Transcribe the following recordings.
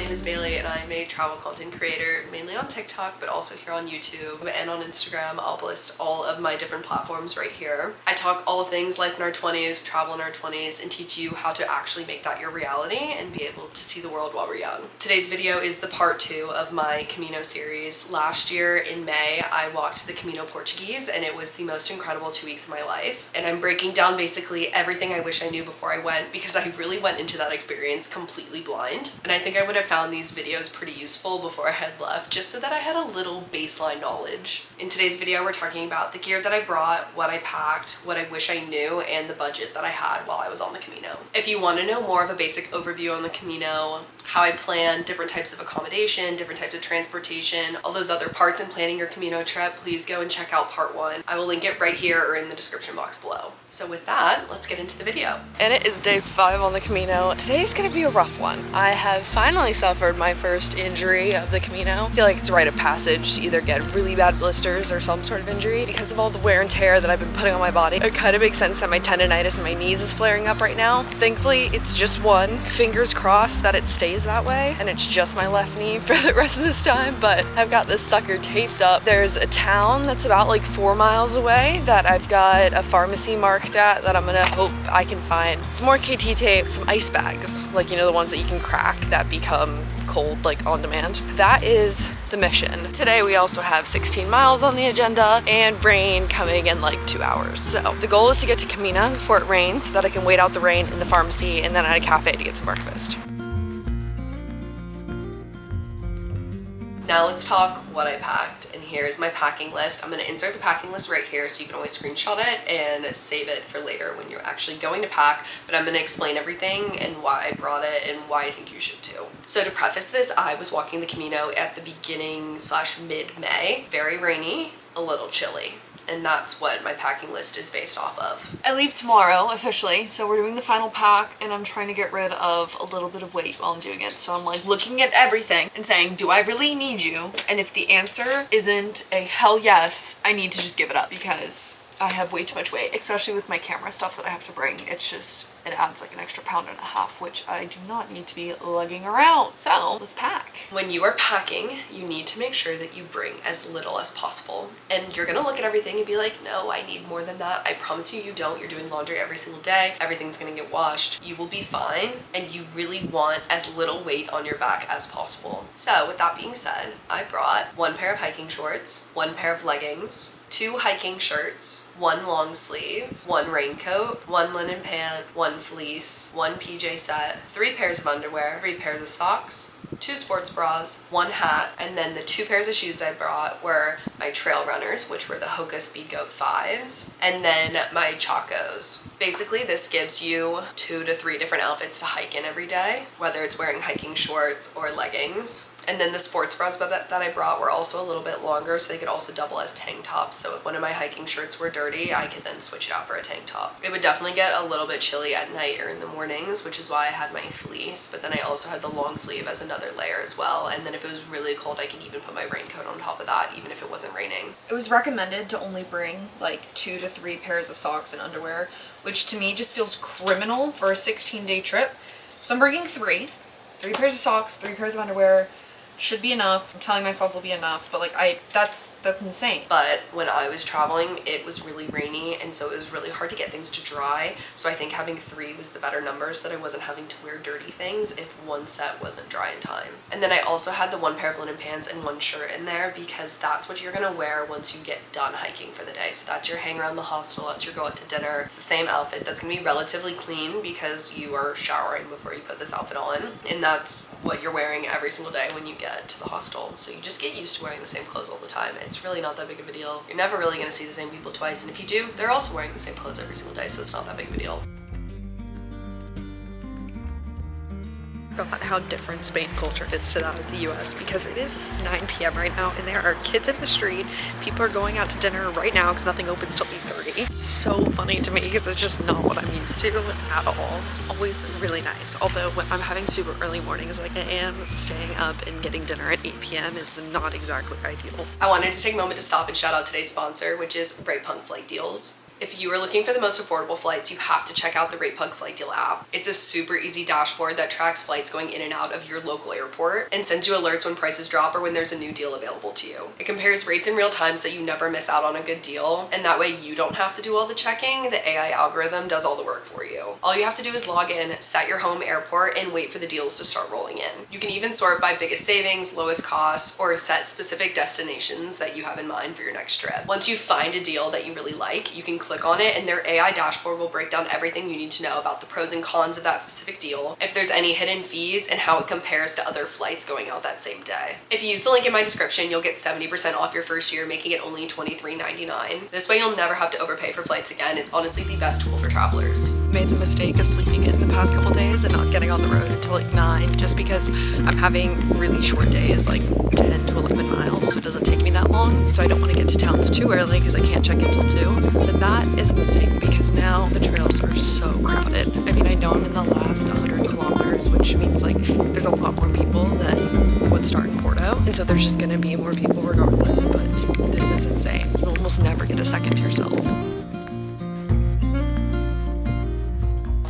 name is Bailey and I'm a travel content creator, mainly on TikTok, but also here on YouTube and on Instagram. I'll list all of my different platforms right here. I talk all things life in our 20s, travel in our 20s, and teach you how to actually make that your reality and be able to see the world while we're young. Today's video is the part 2 of my Camino series. Last year in May, I walked the Camino Portuguese and it was the most incredible 2 weeks of my life. And I'm breaking down basically everything I wish I knew before I went, because I really went into that experience completely blind. And I think I would have found these videos pretty useful before I had left, just so that I had a little baseline knowledge. In today's video, we're talking about the gear that I brought, what I packed, what I wish I knew, and the budget that I had while I was on the Camino. If you want to know more of a basic overview on the Camino, how I plan different types of accommodation, different types of transportation, all those other parts in planning your Camino trip, please go and check out part 1. I will link it right here or in the description box below. So with that, let's get into the video. And it is day 5 on the Camino. Today's gonna be a rough one. I have finally suffered my first injury of the Camino. I feel like it's a rite of passage to either get really bad blisters or some sort of injury because of all the wear and tear that I've been putting on my body. It kind of makes sense that my tendonitis in my knees is flaring up right now. Thankfully, it's just one. Fingers crossed that it stays that way and it's just my left knee for the rest of this time, but I've got this sucker taped up. There's a town that's about like 4 miles away that I've got a pharmacy marked at that I'm gonna hope I can find some more KT tape, some ice bags, like, you know, the ones that you can crack that become cold like on demand. That is the mission. Today we also have 16 miles on the agenda and rain coming in like 2 hours. So the goal is to get to Camino before it rains so that I can wait out the rain in the pharmacy and then at a cafe to get some breakfast. Now let's talk what I packed, and here's my packing list. I'm going to insert the packing list right here so you can always screenshot it and save it for later when you're actually going to pack, but I'm going to explain everything and why I brought it and why I think you should too. So to preface this, I was walking the Camino at the beginning/mid-May. Very rainy, a little chilly. And that's what my packing list is based off of. I leave tomorrow officially, so we're doing the final pack and I'm trying to get rid of a little bit of weight while I'm doing it. So I'm like looking at everything and saying, do I really need you? And if the answer isn't a hell yes, I need to just give it up because I have way too much weight, especially with my camera stuff that I have to bring. It's just, it adds like an extra 1.5 pounds, which I do not need to be lugging around. So let's pack. When you are packing, you need to make sure that you bring as little as possible. And you're gonna look at everything and be like, no, I need more than that. I promise you, you don't. You're doing laundry every single day. Everything's gonna get washed. You will be fine. And you really want as little weight on your back as possible. So with that being said, I brought 1 pair of hiking shorts, 1 pair of leggings, 2 hiking shirts, 1 long sleeve, 1 raincoat, 1 linen pant, 1 fleece, 1 PJ set, 3 pairs of underwear, 3 pairs of socks, 2 sports bras, 1 hat, and then the 2 pairs of shoes I brought were my trail runners, which were the Hoka Speedgoat 5s, and then my Chacos. Basically, this gives you 2 to 3 different outfits to hike in every day, whether it's wearing hiking shorts or leggings. And then the sports bras that I brought were also a little bit longer, so they could also double as tank tops. So if one of my hiking shirts were dirty, I could then switch it out for a tank top. It would definitely get a little bit chilly at night or in the mornings, which is why I had my fleece. But then I also had the long sleeve as another layer as well. And then if it was really cold, I could even put my raincoat on top of that, even if it wasn't raining. It was recommended to only bring like 2 to 3 pairs of socks and underwear, which to me just feels criminal for a 16-day trip. So I'm bringing 3 pairs of socks, 3 pairs of underwear. Should be enough. I'm telling myself it'll be enough, but like that's insane. But when I was traveling, it was really rainy, and so it was really hard to get things to dry. So I think having 3 was the better number so that I wasn't having to wear dirty things if 1 set wasn't dry in time. And then I also had the 1 pair of linen pants and 1 shirt in there because that's what you're gonna wear once you get done hiking for the day. So that's your hang around the hostel, that's your go out to dinner. It's the same outfit that's gonna be relatively clean because you are showering before you put this outfit on, and that's what you're wearing every single day when you get to the hostel. So you just get used to wearing the same clothes all the time. It's really not that big of a deal. You're never really gonna see the same people twice, and if you do, they're also wearing the same clothes every single day, so it's not that big of a deal. God, how different Spain culture is to that of the US, because it is 9 p.m. right now and there are kids in the street. People are going out to dinner right now because nothing opens till 8:30. It's so funny to me because it's just not what I'm used to at all. Always really nice. Although when I'm having super early mornings like I am, staying up and getting dinner at 8 p.m. is not exactly ideal. I wanted to take a moment to stop and shout out today's sponsor, which is RatePunk flight deals. If you are looking for the most affordable flights, you have to check out the RatePunk flight deal app. It's a super easy dashboard that tracks flights going in and out of your local airport and sends you alerts when prices drop or when there's a new deal available to you. It compares rates in real time so that you never miss out on a good deal, and that way you don't have to do all the checking. The AI algorithm does all the work for you. All you have to do is log in, set your home airport, and wait for the deals to start rolling in. You can even sort by biggest savings, lowest costs, or set specific destinations that you have in mind for your next trip. Once you find a deal that you really like, you can click on it and their AI dashboard will break down everything you need to know about the pros and cons of that specific deal, if there's any hidden fees, and how it compares to other flights going out that same day. If you use the link in my description, you'll get 70% off your first year, making it only $23.99. This way you'll never have to overpay for flights again. It's honestly the best tool for travelers. Made the mistake of sleeping in the past couple days and not getting on the road until like 9, just because I'm having really short days, like 10 to 11 miles, so it doesn't take me that long. So I don't want to get to towns too early because I can't check in till 2. But that is a mistake because now the trails are so crowded. I mean, I know I'm in the last 100 kilometers, which means like there's a lot more people than would start in Porto. And so there's just going to be more people regardless, but this is insane. You almost never get a second to yourself.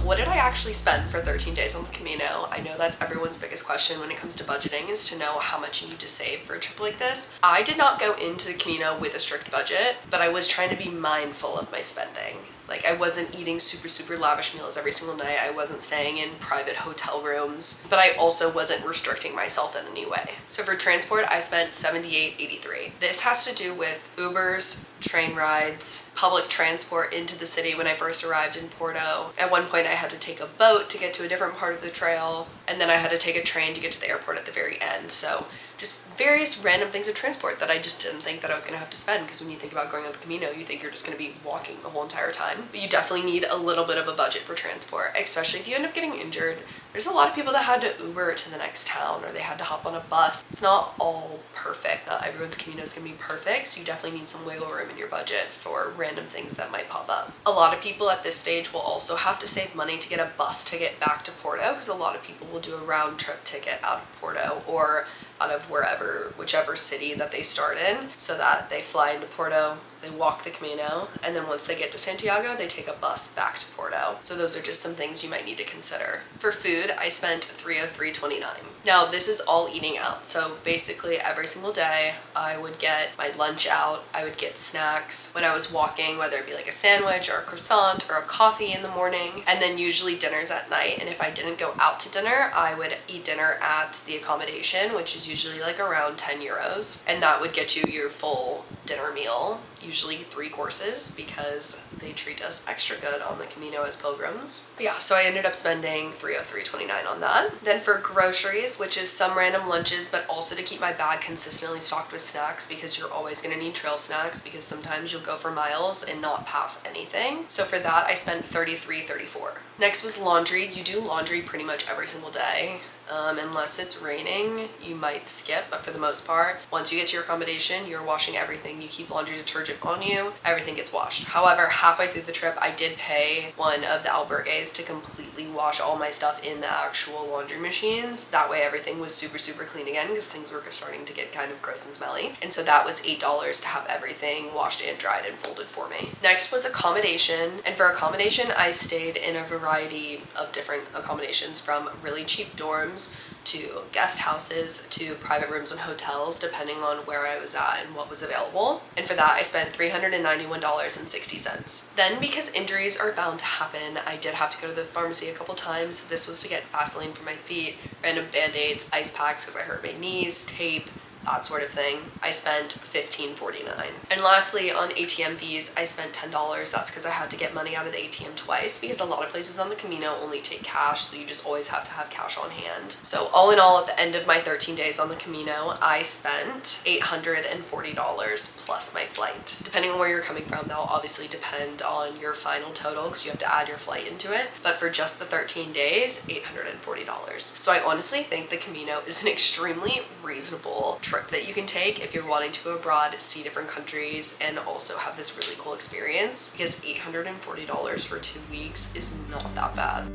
What did I actually spend for 13 days on the Camino? I know that's everyone's biggest question when it comes to budgeting, is to know how much you need to save for a trip like this. I did not go into the Camino with a strict budget, but I was trying to be mindful of my spending. Like, I wasn't eating super lavish meals every single night. I wasn't staying in private hotel rooms, but I also wasn't restricting myself in any way. So for transport, I spent $78.83. This has to do with Ubers, train rides, public transport into the city when I first arrived in Porto. At one point I had to take a boat to get to a different part of the trail, and then I had to take a train to get to the airport at the very end. So just various random things of transport that I just didn't think that I was going to have to spend, because when you think about going on the Camino, you think you're just going to be walking the whole entire time. But you definitely need a little bit of a budget for transport, especially if you end up getting injured. There's a lot of people that had to Uber to the next town, or they had to hop on a bus. It's not all perfect. Not everyone's Camino is going to be perfect, so you definitely need some wiggle room in your budget for random things that might pop up. A lot of people at this stage will also have to save money to get a bus ticket back to Porto, because a lot of people will do a round trip ticket out of Porto or out of whichever city that they start in, so that they fly into Porto, they walk the Camino, and then once they get to Santiago, they take a bus back to Porto. So those are just some things you might need to consider. For food, I spent $303.29. Now, this is all eating out. So basically every single day, I would get my lunch out, I would get snacks when I was walking, whether it be like a sandwich or a croissant or a coffee in the morning, and then usually dinners at night. And if I didn't go out to dinner, I would eat dinner at the accommodation, which is usually like around 10 euros. And that would get you your full dinner meal, usually 3 courses, because they treat us extra good on the Camino as pilgrims. But yeah, so I ended up spending $303.29 on that. Then for groceries, which is some random lunches, but also to keep my bag consistently stocked with snacks, because you're always going to need trail snacks, because sometimes you'll go for miles and not pass anything. So for that, I spent $33.34. Next was laundry. You do laundry pretty much every single day. Unless it's raining, you might skip, but for the most part, once you get to your accommodation, you're washing everything. You keep laundry detergent on you, everything gets washed. However, halfway through the trip, I did pay one of the albergues to completely wash all my stuff in the actual laundry machines. That way everything was super clean again, because things were starting to get kind of gross and smelly. And so that was $8 to have everything washed and dried and folded for me. Next was accommodation, and for accommodation, I stayed in a variety of different accommodations, from really cheap dorms to guest houses to private rooms and hotels, depending on where I was at and what was available. And for that, I spent $391.60. Then, because injuries are bound to happen, I did have to go to the pharmacy a couple times. This was to get Vaseline for my feet, random band-aids, ice packs because I hurt my knees, tape, that sort of thing. I spent $15.49. And lastly, on ATM fees, I spent $10. That's because I had to get money out of the ATM twice, because a lot of places on the Camino only take cash, so you just always have to have cash on hand. So all in all, at the end of my 13 days on the Camino, I spent $840 plus my flight. Depending on where you're coming from, that'll obviously depend on your final total, because you have to add your flight into it. But for just the 13 days, $840. So I honestly think the Camino is an extremely reasonable trip that you can take if you're wanting to go abroad, see different countries, and also have this really cool experience, because $840 for 2 weeks is not that bad.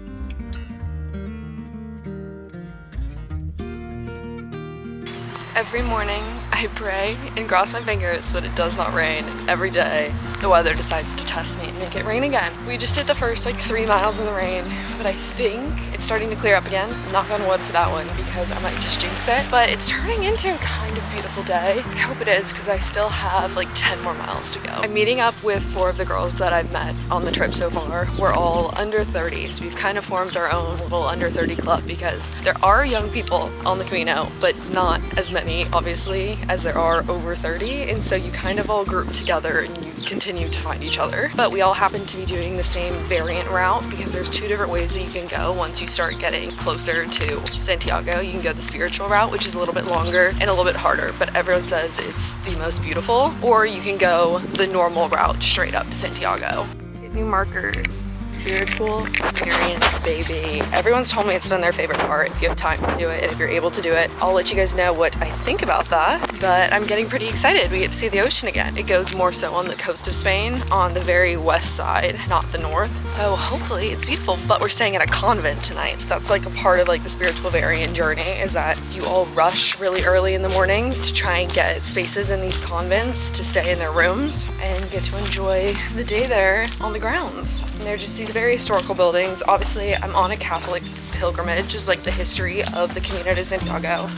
Every morning, I pray and cross my fingers that it does not rain every day. The weather decides to test me and make it rain again. We just did the first like 3 miles in the rain, but I think it's starting to clear up again. Knock on wood for that one because I might just jinx it. But it's turning into a kind of beautiful day. I hope it is because I still have like 10 more miles to go. I'm meeting up with 4 of the girls that I've met on the trip so far. We're all under 30, so we've kind of formed our own little under 30 club because there are young people on the Camino, but not as many obviously as there are over 30, and so you kind of all group together and you continue to find each other. But we all happen to be doing the same variant route because there's 2 different ways that you can go once you start getting closer to Santiago. You can go the spiritual route, which is a little bit longer and a little bit harder, but everyone says it's the most beautiful, or you can go the normal route straight up to Santiago. Get new markers. Spiritual variant, baby. Everyone's told me it's been their favorite part. If you have time to do it and if you're able to do it, I'll let you guys know what I think about that. But I'm getting pretty excited. We get to see the ocean again. It goes more so on the coast of Spain, on the very west side, not the north. So hopefully it's beautiful, but we're staying at a convent tonight. That's like a part of like the spiritual variant journey, is that you all rush really early in the mornings to try and get spaces in these convents to stay in their rooms and get to enjoy the day there on the grounds. And they're just these very historical buildings. Obviously, I'm on a Catholic pilgrimage, is like the history of the Camino de Santiago.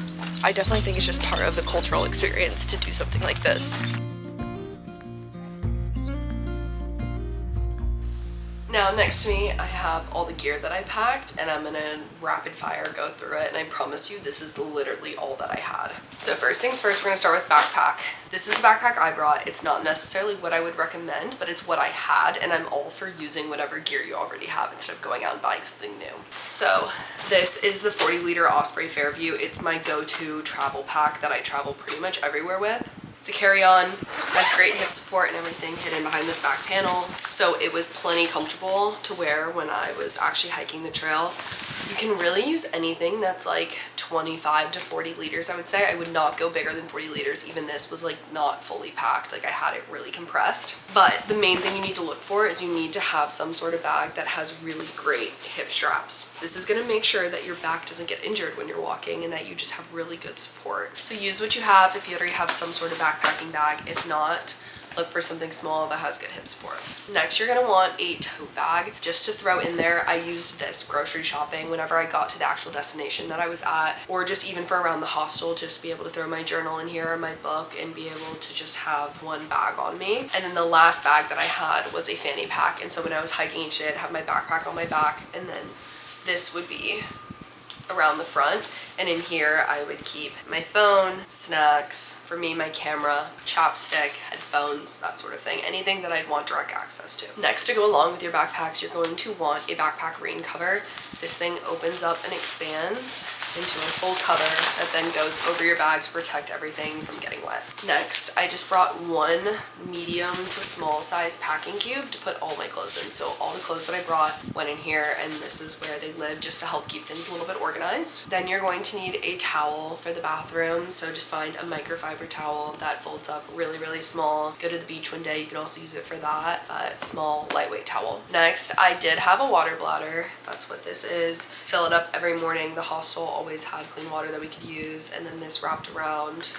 I definitely think it's just part of the cultural experience to do something like this. Now next to me I have all the gear that I packed, and I'm gonna rapid fire go through it, and I promise you this is literally all that I had. So first things first, we're gonna start with backpack. This is the backpack I brought. It's not necessarily what I would recommend, but it's what I had, and I'm all for using whatever gear you already have instead of going out and buying something new. So this is the 40-liter Osprey Fairview. It's my go-to travel pack that I travel pretty much everywhere with. It's a carry-on, has great hip support and everything hidden behind this back panel, so it was plenty comfortable to wear when I was actually hiking the trail. You can really use anything that's like 25 to 40 liters, I would say. I would not go bigger than 40 liters. Even this was like not fully packed, like I had it really compressed. But the main thing you need to look for is you need to have some sort of bag that has really great hip straps. This is going to make sure that your back doesn't get injured when you're walking and that you just have really good support. So use what you have if you already have some sort of backpacking bag. If not, look for something small that has good hip support. Next, you're gonna want a tote bag just to throw in there. I used this grocery shopping whenever I got to the actual destination that I was at, or just even for around the hostel, just be able to throw my journal in here or my book and be able to just have one bag on me. And then the last bag that I had was a fanny pack, and so when I was hiking each day, I'd have my backpack on my back, and then this would be around the front, and in here I would keep my phone, snacks, for me my camera, chapstick, headphones, that sort of thing, anything that I'd want direct access to. Next, to go along with your backpacks, you're going to want a backpack rain cover. This thing opens up and expands into a full cover that then goes over your bag to protect everything from getting wet. Next, I just brought one medium to small size packing cube to put all my clothes in. So all the clothes that I brought went in here, and this is where they live just to help keep things a little bit organized. Then you're going to need a towel for the bathroom. So just find a microfiber towel that folds up really, really small. Go to the beach one day, you can also use it for that. Small, lightweight towel. Next, I did have a water bladder. That's what this is. Fill it up every morning. The hostel always had clean water that we could use, and then this wrapped around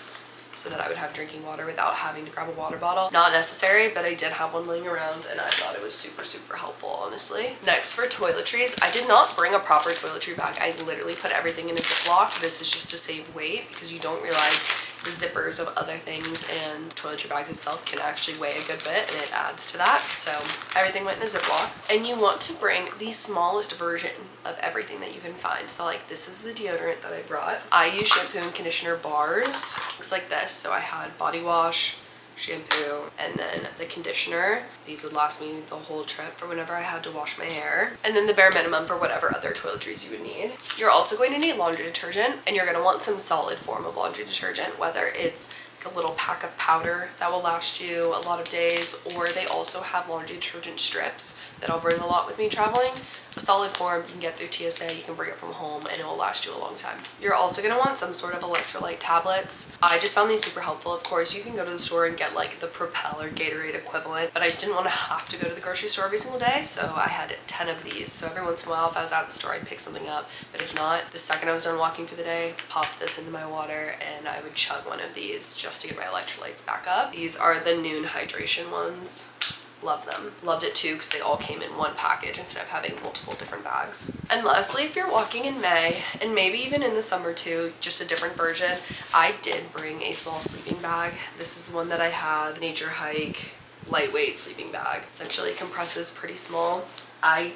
so that I would have drinking water without having to grab a water bottle. Not necessary, but I did have one laying around, and I thought it was super, super helpful, honestly. Next, for toiletries, I did not bring a proper toiletry bag. I literally put everything in a Ziploc. This is just to save weight, because you don't realize the zippers of other things and toiletry bags itself can actually weigh a good bit, and it adds to that. So everything went in a Ziploc. And you want to bring the smallest version of everything that you can find. So like, this is the deodorant that I brought. I use shampoo and conditioner bars. Looks like this. So I had body wash, shampoo, and then the conditioner. These would last me the whole trip for whenever I had to wash my hair. And then the bare minimum for whatever other toiletries you would need. You're also going to need laundry detergent, and you're going to want some solid form of laundry detergent, whether it's like a little pack of powder that will last you a lot of days, or they also have laundry detergent strips that I'll bring a lot with me traveling. A solid form you can get through TSA, you can bring it from home, and it will last you a long time. You're also going to want some sort of electrolyte tablets. I just found these super helpful. Of course, you can go to the store and get like the Propel or Gatorade equivalent, but I just didn't want to have to go to the grocery store every single day, so I had 10 of these. So every once in a while, if I was at the store, I'd pick something up, but if not, the second I was done walking for the day, popped this into my water, and I would chug one of these just to get my electrolytes back up. These are the Noon hydration ones. Love them. Loved it too because they all came in one package instead of having multiple different bags. And lastly, if you're walking in May, and maybe even in the summer too, just a different version, I did bring a small sleeping bag. This is the one that I had, Nature Hike, lightweight sleeping bag. Essentially compresses pretty small. I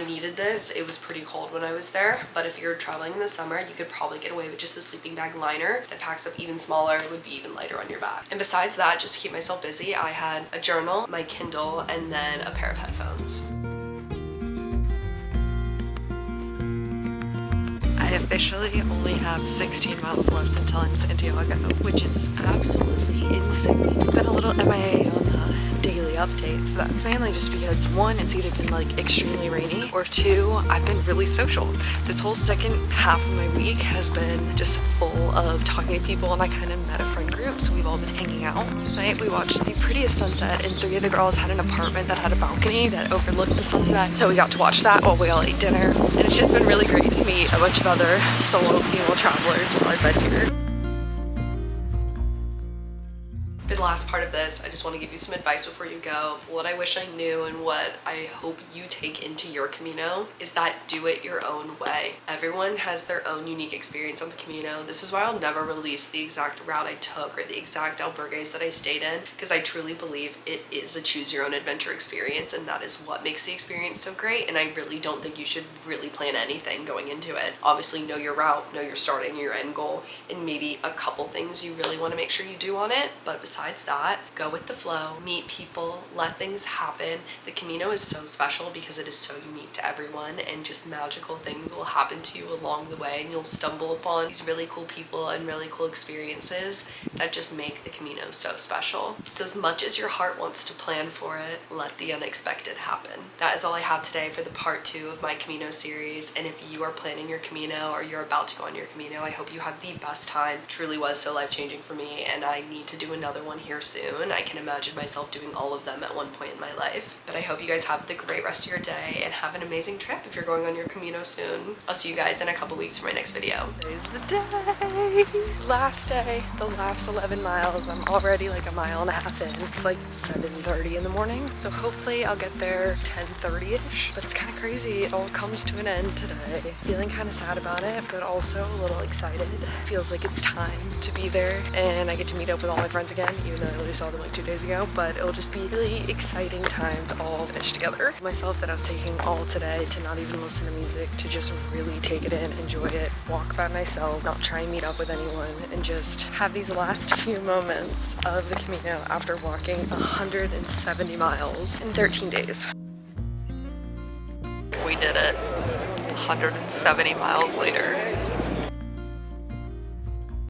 needed this. It was pretty cold when I was there, but if you're traveling in the summer, you could probably get away with just a sleeping bag liner that packs up even smaller, would be even lighter on your back. And besides that, just to keep myself busy, I had a journal, my Kindle, and then a pair of headphones. I officially only have 16 miles left until I'm in Santiago, which is absolutely insane. I've been a little MIA on the daily updates, but that's mainly just because one, it's either been like extremely rainy, or two, I've been really social. This whole second half of my week has been just full of talking to people, and I kind of met a friend group, so we've all been hanging out. Tonight we watched the prettiest sunset, and 3 of the girls had an apartment that had a balcony that overlooked the sunset, so we got to watch that while we all ate dinner. And it's just been really great to meet a bunch of other solo female travelers while I've been here. For the last part of this, I just want to give you some advice before you go. What I wish I knew and what I hope you take into your Camino is that do it your own way. Everyone has their own unique experience on the Camino. This is why I'll never release the exact route I took or the exact albergues that I stayed in, because I truly believe it is a choose your own adventure experience, and that is what makes the experience so great. And I really don't think you should really plan anything going into it. Obviously know your route, know your starting, your end goal, and maybe a couple things you really want to make sure you do on it. But besides that, go with the flow, meet people, let things happen. The Camino is so special because it is so unique to everyone, and just magical things will happen to you along the way, and you'll stumble upon these really cool people and really cool experiences that just make the Camino so special. So as much as your heart wants to plan for it, let the unexpected happen. That is all I have today for the part 2 of my Camino series, and if you are planning your Camino or you're about to go on your Camino, I hope you have the best time. It truly was so life-changing for me, and I need to do another one here soon. I can imagine myself doing all of them at one point in my life. But I hope you guys have the great rest of your day and have an amazing trip if you're going on your Camino soon. I'll see you guys in a couple weeks for my next video. Today's the day. Last day, the last 11 miles. I'm already like a mile and a half in. It's like 7:30 in the morning, so hopefully I'll get there 10:30ish. But it's kind of crazy. It all comes to an end today. Feeling kind of sad about it, but also a little excited. Feels like it's time to be there, and I get to meet up with all my friends again, even though I literally saw them like 2 days ago. But it'll just be a really exciting time to all finish together. Myself that I was taking all today to not even listen to music, to just really take it in, enjoy it, walk by myself, not try and meet up with anyone, and just have these last few moments of the Camino after walking 170 miles in 13 days. We did it. 170 miles later.